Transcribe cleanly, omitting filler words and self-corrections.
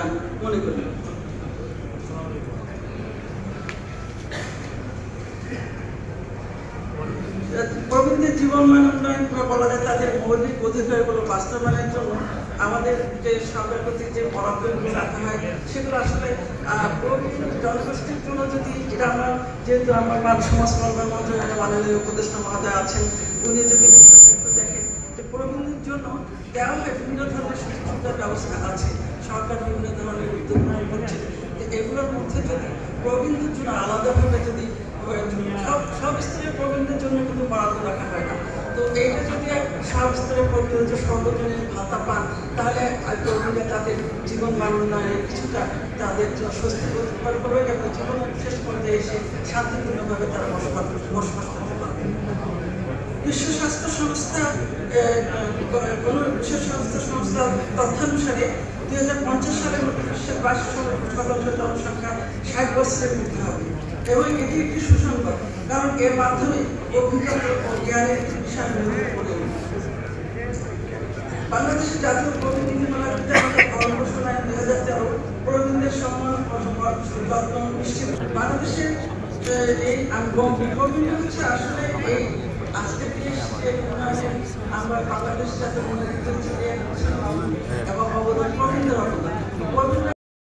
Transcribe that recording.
আমরা মনে করি। প্রবীণদের জীবন মান উন্নয়ন বলা যায় তাদের মৌলিক অধিকারগুলো বাস্তবায়নের জন্য আমাদের যে সরকার কর্তৃক যে বরাদ্দগুলো রাখা হয় সেগুলো আসলে প্রবীণ জনগোষ্ঠীর জন্য যদি এটা আমরা যেহেতু আমার মানব সমাজ কল্যাণ মন্ত্রণালয়ের মাননীয় উপদেষ্টা মহোদয় আছেন, উনি যদি বিষয়টা দেখেন যে প্রবীণদের জন্য দেওয়া হয় বিভিন্ন ধরনের সুযোগ সুবিধার ব্যবস্থা আছে, সরকার বিভিন্ন ধরনের উদ্যোগ গ্রহণ করছে। এগুলোর মধ্যে যদি প্রবীণদের জন্য আলাদাভাবে যদি সব স্তরের প্রবীণদের জন্য কিন্তু বরাদ্দ রাখা হয় না, তো এইটা যদি সব স্তরের প্রবীণদের যে সর্বজনীন ভাতা পান তাহলে প্রবীণরা তাদের জীবন মান উন্নয়নে কিছুটা তাদের স্বস্তি বোধ করবে এবং জীবনের শেষ পর্যায়ে এসে শান্তিপূর্ণভাবে তারা বসবাস করতে পারবে। বিশ্ব স্বাস্থ্য সংস্থা তথ্যানুসারে 2050 সালের মধ্যে বিশ্বের 22% জনসংখ্যা 60 বছরের মধ্যে হবে এবং এটি একটি সুসংবাদ, কারণ এর মাধ্যমে অভিজ্ঞতা ও জ্ঞানের বিশাল পড়ে বাংলাদেশের জাতীয় প্রতিনিধিমণ্ডলীতে ঘোষণায় 2013 প্রবীণদের সম্মান যত্ন নিশ্চিত। বাংলাদেশের এই প্রবীণ হচ্ছে আসলে এই আজকের আমরা বাংলাদেশ জাতীয়